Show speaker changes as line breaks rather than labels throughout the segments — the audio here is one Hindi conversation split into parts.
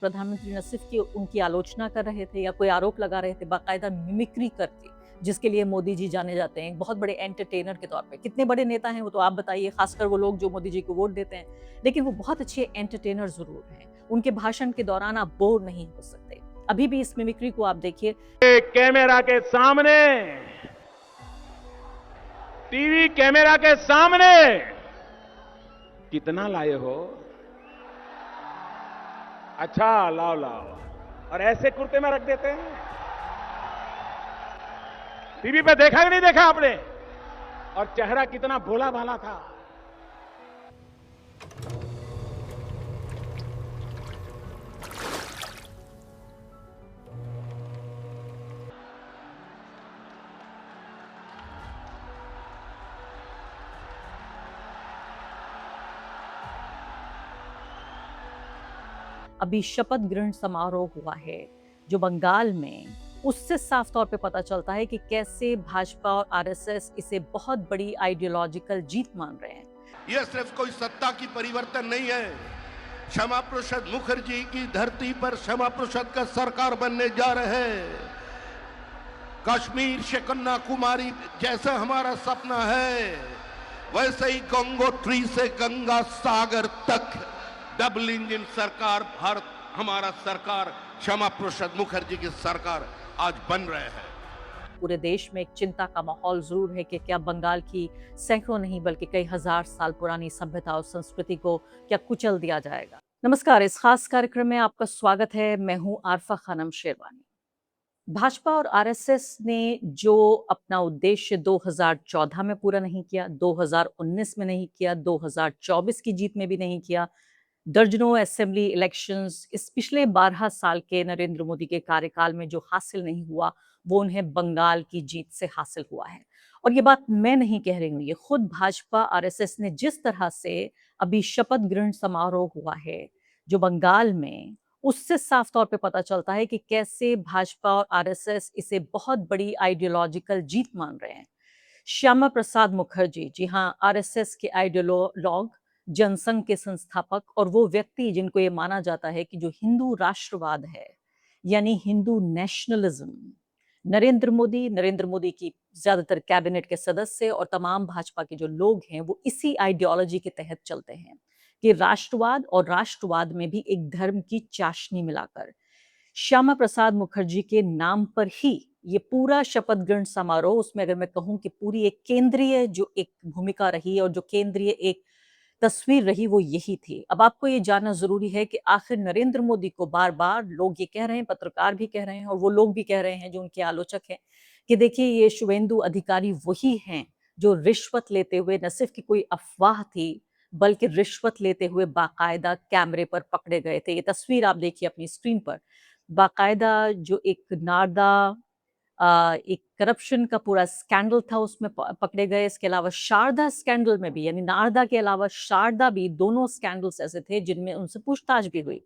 प्रधानमंत्री न सिर्फ कि उनकी आलोचना कर रहे थे या कोई आरोप लगा रहे थे, बाकायदा मिमिक्री करके, जिसके लिए मोदी जी जाने जाते हैं एक बहुत बड़े एंटरटेनर के तौर पे। कितने बड़े नेता हैं वो तो आप बताइए, खासकर वो लोग जो मोदी जी को वोट देते हैं। लेकिन वो बहुत अच्छे एंटरटेनर ज़रूर हैं। उनके भाषण के दौरान आप बोर नहीं हो सकते। अभी भी इस मिमिक्री को आप देखिए।
कैमरा के सामने, टीवी कैमरा के सामने कितना लाए हो? अच्छा, लाओ लाओ। और ऐसे कुर्ते में रख देते हैं। टीवी पे देखा कि नहीं देखा आपने? और चेहरा कितना भोला भाला था।
अभी शपथ ग्रहण समारोह हुआ है जो बंगाल में, उससे साफ तौर पे पता चलता है कि कैसे भाजपा और आरएसएस इसे बहुत बड़ी आइडियोलॉजिकल जीत मान रहे हैं।
यह सिर्फ कोई सत्ता की परिवर्तन नहीं है। श्यामा प्रसाद मुखर्जी की धरती पर श्यामा प्रसाद का सरकार बनने जा रहे हैं। कश्मीर से कन्याकुमारी जैसा हमारा सपना है, वैसे ही गंगोत्री से गंगा सागर तक डबल इंजन सरकार, भारत हमारा सरकार, श्यामा प्रसाद मुखर्जी की सरकार आज बन रहे हैं।
पूरे देश में एक चिंता का माहौल जरूर है कि क्या बंगाल की सैकड़ों नहीं बल्कि कई हजार साल पुरानी सभ्यता और संस्कृति को क्या कुचल दिया जाएगा। नमस्कार, इस खास कार्यक्रम में आपका स्वागत है। मैं हूं आरफा खानम शेरवानी। भाजपा और आरएसएस ने जो अपना उद्देश्य 2014 में पूरा नहीं किया, 2019 में नहीं किया, 2024 की जीत में भी नहीं किया, दर्जनों असेंबली इलेक्शंस, इस पिछले 12 साल के नरेंद्र मोदी के कार्यकाल में जो हासिल नहीं हुआ, वो उन्हें बंगाल की जीत से हासिल हुआ है। और ये बात मैं नहीं कह रही हूँ, ये खुद भाजपा आरएसएस ने जिस तरह से अभी शपथ ग्रहण समारोह हुआ है जो बंगाल में, उससे साफ तौर पे पता चलता है कि कैसे भाजपा और आरएसएस इसे बहुत बड़ी आइडियोलॉजिकल जीत मान रहे हैं। श्यामा प्रसाद मुखर्जी, जी हाँ, आरएसएस के आइडियोलॉग, जनसंघ के संस्थापक और वो व्यक्ति जिनको ये माना जाता है कि जो हिंदू राष्ट्रवाद है, यानी हिंदू नेशनलिज्म, नरेंद्र मोदी की ज्यादातर कैबिनेट के सदस्य और तमाम भाजपा के जो लोग हैं वो इसी आइडियोलॉजी के तहत चलते हैं कि राष्ट्रवाद और राष्ट्रवाद में भी एक धर्म की चाशनी मिलाकर श्यामा प्रसाद मुखर्जी के नाम पर ही ये पूरा शपथ ग्रहण समारोह, उसमें अगर मैं कहूं कि पूरी एक केंद्रीय जो एक भूमिका रही और जो केंद्रीय एक तस्वीर रही, वो यही थी। अब आपको ये जानना जरूरी है कि आखिर नरेंद्र मोदी को बार बार लोग ये कह रहे हैं, पत्रकार भी कह रहे हैं और वो लोग भी कह रहे हैं जो उनके आलोचक हैं कि देखिए ये शुवेंदु अधिकारी वही हैं जो रिश्वत लेते हुए, न सिर्फ कि कोई अफवाह थी बल्कि रिश्वत लेते हुए बाकायदा कैमरे पर पकड़े गए थे। ये तस्वीर आप देखिए अपनी स्क्रीन पर, बाकायदा जो एक नारदा एक करप्शन का पूरा स्कैंडल था उसमें पकड़े गए। इसके अलावा शारदा स्कैंडल में भी, यानी नारदा के अलावा शारदा भी, दोनों स्कैंडल्स ऐसे थे जिनमें उनसे पूछताछ भी हुई।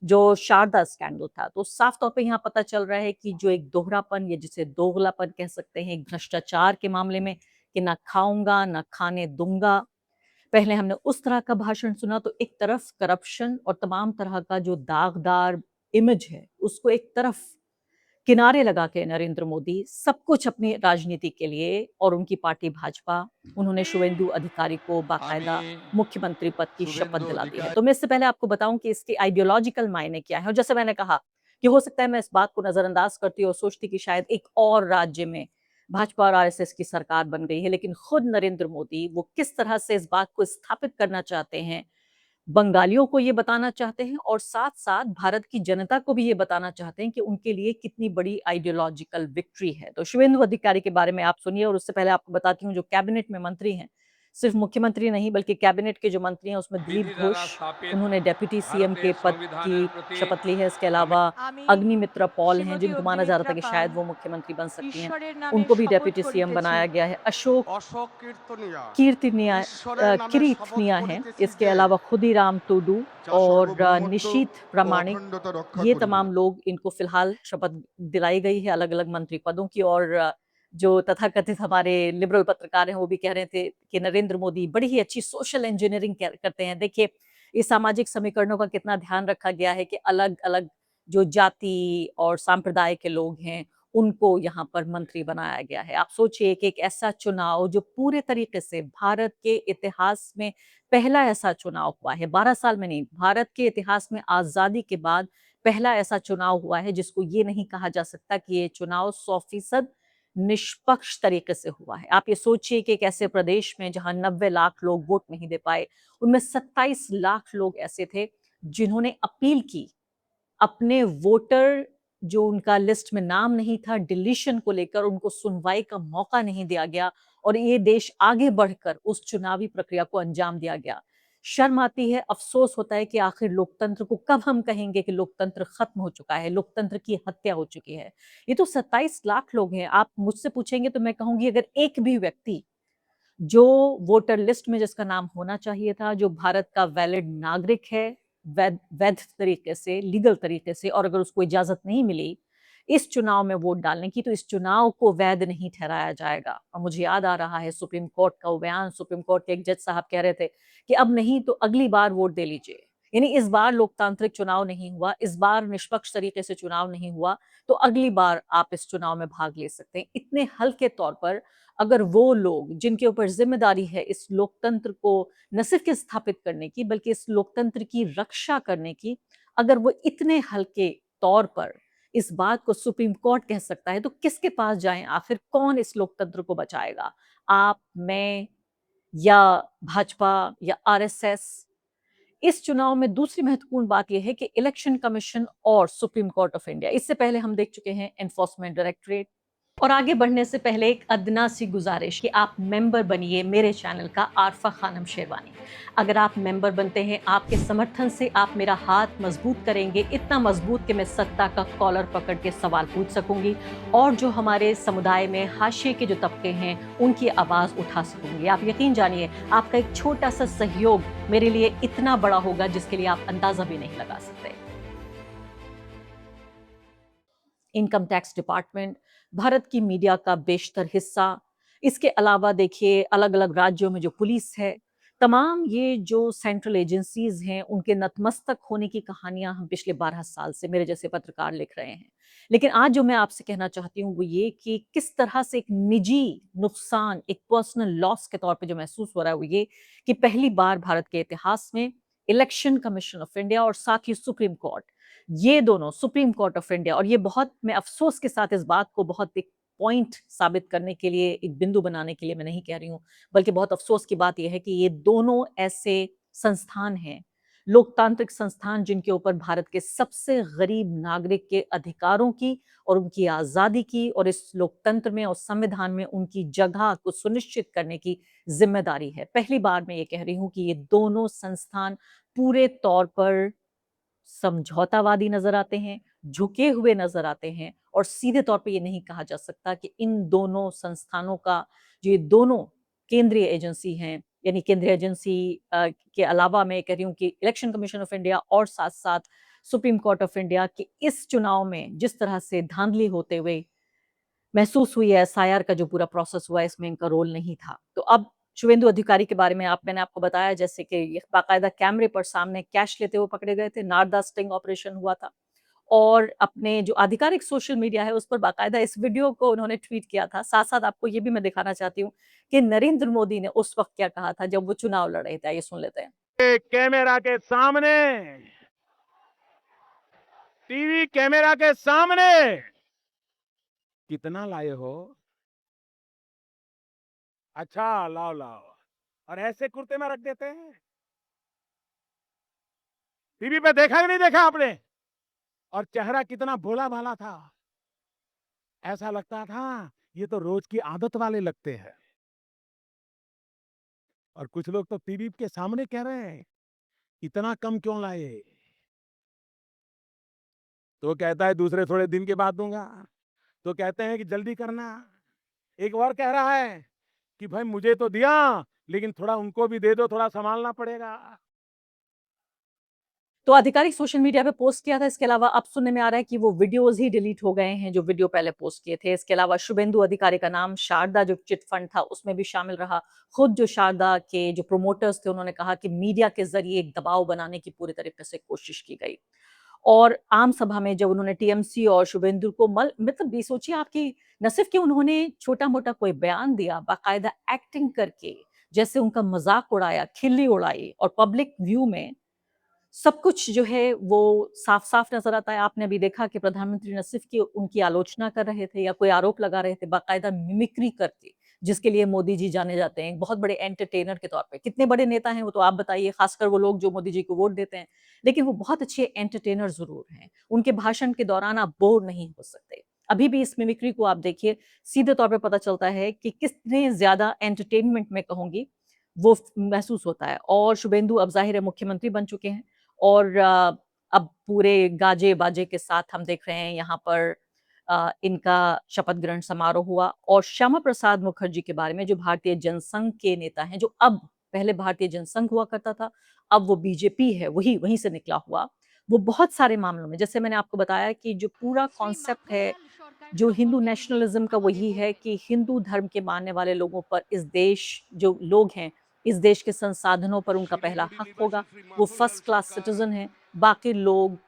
जो शारदा स्कैंडल था, तो साफ तौर पे यहाँ पता चल रहा है कि जो एक दोहरापन या जिसे दोगलापन कह सकते हैं, एक भ्रष्टाचार के मामले में कि ना खाऊंगा ना खाने दूंगा। पहले हमने उस तरह का भाषण सुना तो एक तरफ करप्शन और तमाम तरह का जो दागदार इमेज है उसको एक तरफ किनारे लगा के नरेंद्र मोदी सब कुछ अपनी राजनीति के लिए और उनकी पार्टी भाजपा, उन्होंने शुवेंदु अधिकारी को बाकायदा मुख्यमंत्री पद की शपथ दिला दी है। तो मैं इससे पहले आपको बताऊं कि इसके आइडियोलॉजिकल मायने क्या है। और जैसे मैंने कहा कि हो सकता है मैं इस बात को नजरअंदाज करती और सोचती कि शायद एक और राज्य में भाजपा और आरएसएस की सरकार बन गई है, लेकिन खुद नरेंद्र मोदी वो किस तरह से इस बात को स्थापित करना चाहते हैं, बंगालियों को ये बताना चाहते हैं और साथ-साथ भारत की जनता को भी ये बताना चाहते हैं कि उनके लिए कितनी बड़ी आइडियोलॉजिकल विक्ट्री है। तो शुवेंदु अधिकारी के बारे में आप सुनिए और उससे पहले आपको बताती हूँ जो कैबिनेट में मंत्री हैं, सिर्फ मुख्यमंत्री नहीं बल्कि कैबिनेट के जो मंत्री हैं उसमें दिलीप
विधि द्वारा
घोष,
स्थापित
उन्होंने डेप्यूटी सीएम के
भारतीय
पद
संविधानेर
की
प्रति
शपथ ली है। इसके
আমি
अलावा
আমি
अग्निमित्रा पॉल हैं
श्रीमती
जिनको माना जा रहा था
অগ্নিমিত্রা
कि
পাল
शायद वो मुख्यमंत्री बन सकती हैं,
ঈশ্বরের নামে
उनको भी
শপথ
डेप्यूटी सीएम
করিতেছি
बनाया गया है। अशोक
অশোক কীর্তনিয়া
कीर्तिनिया
ঈশ্বরের নামে শপথ
कीर्तनिया हैं।
করিতেছি
इसके
যে
अलावा खुदीराम टूडू
যা
और
সার্বভৌমত্ব
निशीथ
ও
प्रामाणिक,
অখণ্ডতা রক্ষা
ये
করিবে।
तमाम लोग, इनको फिलहाल शपथ दिलाई गई है अलग-अलग मंत्री पदों की। और जो तथाकथित हमारे लिबरल पत्रकार हैं वो भी कह रहे थे कि नरेंद्र मोदी बड़ी ही अच्छी सोशल इंजीनियरिंग करते हैं। देखिए इस सामाजिक समीकरणों का कितना ध्यान रखा गया है कि अलग-अलग जो जाति और संप्रदाय के लोग हैं, उनको यहाँ पर मंत्री बनाया गया है। आप सोचिए कि एक ऐसा चुनाव जो पूरे तरीके से भारत के इतिहास में पहला ऐसा चुनाव हुआ है, 12 साल में नहीं, भारत के इतिहास में आज़ादी के बाद पहला ऐसा चुनाव हुआ है जिसको ये नहीं कहा जा सकता कि ये चुनाव 100% निष्पक्ष तरीके से हुआ है। आप ये सोचिए कि एक ऐसे प्रदेश में जहाँ 90 लाख लोग वोट नहीं दे पाए, उनमें 27 लाख लोग ऐसे थे जिन्होंने अपील की। अपने वोटर जो उनका लिस्ट में नाम नहीं था, डिलीशन को लेकर उनको सुनवाई का मौका नहीं दिया गया और ये देश आगे बढ़कर उस चुनावी प्रक्रिया को अंजाम दिया गया। शर्म आती है, अफ़सोस होता है कि आखिर लोकतंत्र को कब हम कहेंगे कि लोकतंत्र खत्म हो चुका है, लोकतंत्र की हत्या हो चुकी है। ये तो 27 लाख लोग हैं, आप मुझसे पूछेंगे तो मैं कहूँगी अगर एक भी व्यक्ति जो वोटर लिस्ट में जिसका नाम होना चाहिए था, जो भारत का वैलिड नागरिक है, वैध तरीके से, लीगल तरीके से और अगर उसको इजाज़त नहीं मिली, इस चुनाव में वोट डालने की, तो इस चुनाव को वैध नहीं ठहराया जाएगा। और मुझे याद आ रहा है सुप्रीम कोर्ट का वो बयान, सुप्रीम कोर्ट के एक जज साहब कह रहे थे कि अब नहीं तो अगली बार वोट दे लीजिए। यानी इस बार लोकतांत्रिक चुनाव नहीं हुआ, इस बार निष्पक्ष तरीके से चुनाव नहीं हुआ, तो अगली बार आप इस चुनाव में भाग ले सकते हैं। इतने हल्के तौर पर अगर वो लोग जिनके ऊपर ज़िम्मेदारी है इस लोकतंत्र को न सिर्फ कि स्थापित करने की, बल्कि इस लोकतंत्र की रक्षा करने की, अगर वो इतने हल्के तौर पर इस बात को सुप्रीम कोर्ट कह सकता है, तो किसके पास जाएँ? आखिर कौन इस लोकतंत्र को बचाएगा? आप, मैं या भाजपा या आरएसएस? इस चुनाव में दूसरी महत्वपूर्ण बात ये है कि इलेक्शन कमीशन और सुप्रीम कोर्ट ऑफ इंडिया, इससे पहले हम देख चुके हैं एनफोर्समेंट डायरेक्टरेट। और आगे बढ़ने से पहले एक अदना सी गुजारिश कि आप मेंबर बनिए मेरे चैनल का आरफा खानम शेरवानी। अगर आप मेंबर बनते हैं, आपके समर्थन से आप मेरा हाथ मजबूत करेंगे, इतना मजबूत कि मैं सत्ता का कॉलर पकड़ के सवाल पूछ सकूंगी और जो हमारे समुदाय में हाशिए के जो तबके हैं उनकी आवाज़ उठा सकूंगी। आप यकीन जानिए, आपका एक छोटा सा सहयोग मेरे लिए इतना बड़ा होगा जिसके लिए आप अंदाजा भी नहीं लगा सकते। इनकम टैक्स डिपार्टमेंट, भारत की मीडिया का बेशतर हिस्सा, इसके अलावा देखिए अलग-अलग राज्यों में जो पुलिस है, तमाम ये जो सेंट्रल एजेंसीज़ हैं, उनके नतमस्तक होने की कहानियाँ हम पिछले 12 साल से मेरे जैसे पत्रकार लिख रहे हैं। लेकिन आज जो मैं आपसे कहना चाहती हूँ वो ये कि किस तरह से एक निजी नुकसान, एक पर्सनल लॉस के तौर पे जो महसूस हो रहा है वो ये कि पहली बार भारत के इतिहास में इलेक्शन कमीशन ऑफ इंडिया और साथ ही सुप्रीम कोर्ट, ये दोनों सुप्रीम कोर्ट ऑफ इंडिया, और ये बहुत मैं अफ़सोस के साथ इस बात को बहुत एक पॉइंट साबित करने के लिए, एक बिंदु बनाने के लिए मैं नहीं कह रही हूँ, बल्कि बहुत अफ़सोस की बात ये है कि ये दोनों ऐसे संस्थान हैं, लोकतांत्रिक संस्थान जिनके ऊपर भारत के सबसे गरीब नागरिक के अधिकारों की और उनकी आज़ादी की और इस लोकतंत्र में और संविधान में उनकी जगह को सुनिश्चित करने की ज़िम्मेदारी है। पहली बार मैं ये कह रही हूँ कि ये दोनों संस्थान पूरे तौर पर समझौतावादी नज़र आते हैं, झुके हुए नज़र आते हैं और सीधे तौर पे ये नहीं कहा जा सकता कि इन दोनों संस्थानों का, जो ये दोनों केंद्रीय एजेंसी हैं, यानी केंद्रीय एजेंसी के अलावा मैं कह रही हूँ कि इलेक्शन कमीशन ऑफ इंडिया और साथ-साथ सुप्रीम कोर्ट ऑफ इंडिया के इस चुनाव में जिस तरह से धांधली होते हुए महसूस हुई है, एसआईआर का जो पूरा प्रोसेस हुआ है, इसमें इनका रोल नहीं था। तो अब शुभेंदु अधिकारी के बारे में मैंने आपको बताया जैसे कि ये बाकायदा कैमरे पर सामने कैश लेते हुए पकड़े गए थे, नारदा स्टिंग ऑपरेशन हुआ था और अपने जो आधिकारिक सोशल मीडिया है उस पर बाकायदा इस वीडियो को उन्होंने ट्वीट किया था। साथ-साथ आपको ये भी मैं दिखाना चाहती हूँ कि नरेंद्र मोदी ने उस वक़्त क्या कहा था जब वो चुनाव लड़ रहे थे। आइए सुन लेते हैं।
कैमरा के सामने, टीवी कैमरा के सामने कितना लाए हो? अच्छा, लाओ लाओ। और ऐसे कुर्ते में रख देते हैं। टीवी पे देखा कि नहीं देखा आपने? और चेहरा कितना भोला भाला था। ऐसा लगता था ये तो रोज की आदत वाले लगते हैं। और कुछ लोग तो टीवी के सामने कह रहे हैं इतना कम क्यों लाए? तो कहता है दूसरे थोड़े दिन के बाद दूंगा। तो कहते हैं कि जल्दी करना। एक और कह रहा है कि भाई मुझे तो दिया लेकिन थोड़ा उनको भी दे दो, थोड़ा संभालना पड़ेगा।
तो आधिकारिक सोशल मीडिया पे पोस्ट किया था। इसके अलावा अब सुनने में आ रहा है कि वो वीडियोज़ ही डिलीट हो गए हैं, जो वीडियो पहले पोस्ट किए थे। इसके अलावा शुभेंदु अधिकारी का नाम शारदा जो चिट फंड था, उसमें भी शामिल रहा। खुद जो शारदा के जो प्रोमोटर्स थे, उन्होंने कहा कि मीडिया के ज़रिए एक दबाव बनाने की पूरी तरीके से कोशिश की गई। और आम सभा में जब उन्होंने टीएमसी और शुभेंदु को मतलब ये सोचिए आपकी न सिर्फ कि उन्होंने छोटा-मोटा कोई बयान दिया, बाकायदा एक्टिंग करके जैसे उनका मज़ाक उड़ाया, खिल्ली उड़ाई और पब्लिक व्यू में सब कुछ जो है वो साफ-साफ नज़र आता है। आपने अभी देखा कि प्रधानमंत्री न सिर्फ कि उनकी आलोचना कर रहे थे या कोई आरोप लगा रहे थे, बाकायदा मिमिक्री करके, जिसके लिए मोदी जी जाने जाते हैं, एक बहुत बड़े एंटरटेनर के तौर पे। कितने बड़े नेता हैं वो तो आप बताइए, खासकर वो लोग जो मोदी जी को वोट देते हैं। लेकिन वो बहुत अच्छे एंटरटेनर ज़रूर हैं। उनके भाषण के दौरान आप बोर नहीं हो सकते। अभी भी इस मिमिक्री को आप देखिए, सीधे तौर पे पता चलता है कि कितने ज़्यादा एंटरटेनमेंट मैं कहूँगी, वो महसूस होता है। और शुभेंदु अब ज़ाहिर है मुख्यमंत्री बन चुके हैं। और अब पूरे गाजे-बाजे के साथ हम देख रहे हैं यहाँ पर इनका शपथ ग्रहण समारोह हुआ और श्यामा प्रसाद मुखर्जी के बारे में जो भारतीय जनसंघ के नेता हैं, जो अब पहले भारतीय जनसंघ हुआ करता था, अब वो बीजेपी है, वहीं से निकला हुआ। वो बहुत सारे मामलों में जैसे मैंने आपको बताया कि जो पूरा कॉन्सेप्ट है, जो हिंदू नेशनलिज़्म का वही है कि हिंदू धर्म के मानने वाले लोगों पर इस देश जो लोग हैं, इस देश के संसाधनों पर उनका पहला हक होगा। वो फर्स्ट क्लास सिटिज़न हैं, बाकी लोग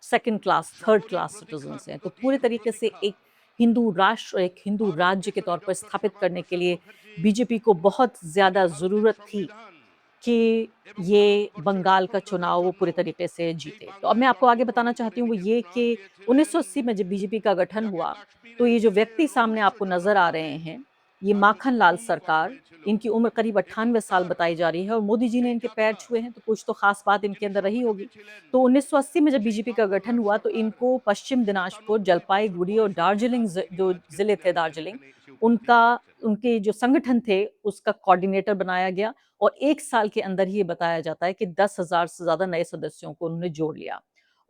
second class, third class citizens हैं। तो पूरे तरीके से एक हिंदू राष्ट्र, एक हिंदू राज्य के तौर पर स्थापित करने के लिए बीजेपी को बहुत ज़्यादा ज़रूरत थी कि ये बंगाल का चुनाव वो पूरे तरीके से जीते। तो अब मैं आपको आगे बताना चाहती हूँ वो ये कि 1980 में जब बीजेपी का गठन हुआ, तो ये जो व्यक्ति सामने आपको नज़र आ रहे हैं, ये माखन लाल सरकार, इनकी उम्र करीब 98 साल बताई जा रही है और मोदी जी ने इनके पैर छुए हैं, तो कुछ तो ख़ास बात इनके अंदर रही होगी। तो 1980 में जब बीजेपी का गठन हुआ, तो इनको पश्चिम दिनाजपुर, जलपाईगुड़ी और दार्जिलिंग जो ज़िले थे दार्जिलिंग, उनके जो संगठन थे, उसका कोऑर्डिनेटर बनाया गया और 1 साल के अंदर ही ये बताया जाता है कि 10,000 से ज़्यादा नए सदस्यों को उन्होंने जोड़ लिया।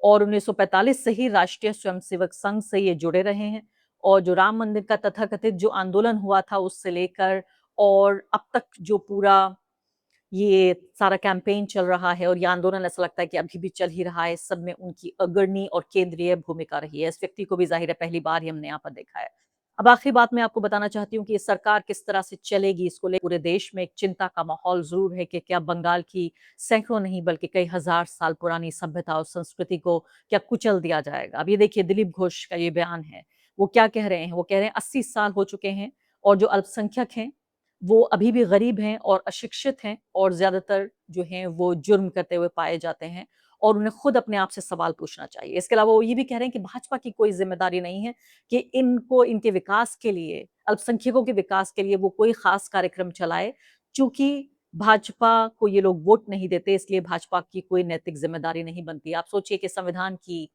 और 1945 से ही राष्ट्रीय स्वयंसेवक संघ से ये जुड़े रहे हैं और जो राम मंदिर का तथाकथित जो आंदोलन हुआ था उससे लेकर और अब तक जो पूरा ये सारा कैंपेन चल रहा है और ये आंदोलन ऐसा लगता है कि अभी भी चल ही रहा है, इस सब में उनकी अग्रणी और केंद्रीय भूमिका रही है। इस व्यक्ति को भी ज़ाहिर है पहली बार ही हमने यहाँ पर देखा है। अब आखिरी बात मैं आपको बताना चाहती हूँ कि ये सरकार किस तरह से चलेगी, इसको लेकर पूरे देश में एक चिंता का माहौल ज़रूर है कि क्या बंगाल की सैकड़ों नहीं बल्कि कई हज़ार साल पुरानी सभ्यता और संस्कृति को क्या कुचल दिया जाएगा। अब ये देखिए दिलीप घोष का ये बयान है, वो क्या कह रहे हैं? वो कह रहे हैं 80 साल हो चुके हैं और जो अल्पसंख्यक हैं वो अभी भी गरीब हैं और अशिक्षित हैं और ज़्यादातर जो हैं वो जुर्म करते हुए पाए जाते हैं और उन्हें खुद अपने आप से सवाल पूछना चाहिए। इसके अलावा वो ये भी कह रहे हैं कि भाजपा की कोई ज़िम्मेदारी नहीं है कि इनको इनके विकास के लिए, अल्पसंख्यकों के विकास के लिए वो कोई ख़ास कार्यक्रम चलाए। चूँकि भाजपा को ये लोग वोट नहीं देते इसलिए भाजपा की कोई नैतिक ज़िम्मेदारी नहीं बनती। आप सोचिए कि संविधान की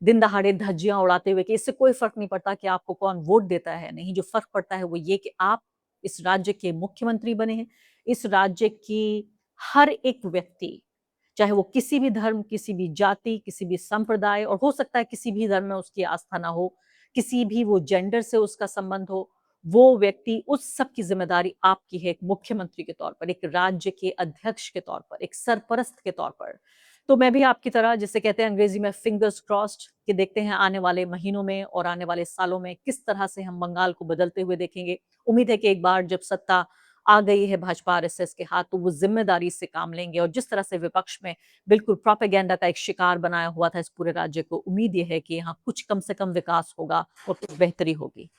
दिन दहाड़े धज्जियाँ उड़ाते हुए कि इससे कोई फ़र्क नहीं पड़ता कि आपको कौन वोट देता है। नहीं, जो फ़र्क पड़ता है वो ये कि आप इस राज्य के मुख्यमंत्री बने हैं। इस राज्य की हर एक व्यक्ति, चाहे वो किसी भी धर्म, किसी भी जाति, किसी भी संप्रदाय और हो सकता है किसी भी धर्म में उसकी आस्था ना हो, किसी भी वो जेंडर से उसका संबंध हो, वो व्यक्ति उस सब की ज़िम्मेदारी आपकी है एक मुख्यमंत्री के तौर पर, एक राज्य के अध्यक्ष के तौर पर, एक सरपरस्त के तौर पर। तो मैं भी आपकी तरह जिसे कहते हैं अंग्रेजी में फिंगर्स क्रॉस्ड कि देखते हैं आने वाले महीनों में और आने वाले सालों में किस तरह से हम बंगाल को बदलते हुए देखेंगे। उम्मीद है कि एक बार जब सत्ता आ गई है भाजपा आरएसएस के हाथ तो वो ज़िम्मेदारी से काम लेंगे और जिस तरह से विपक्ष में बिल्कुल प्रोपेगेंडा का एक शिकार बनाया हुआ था इस पूरे राज्य को, उम्मीद ये है कि यहाँ कुछ कम से कम विकास होगा और कुछ बेहतरी होगी।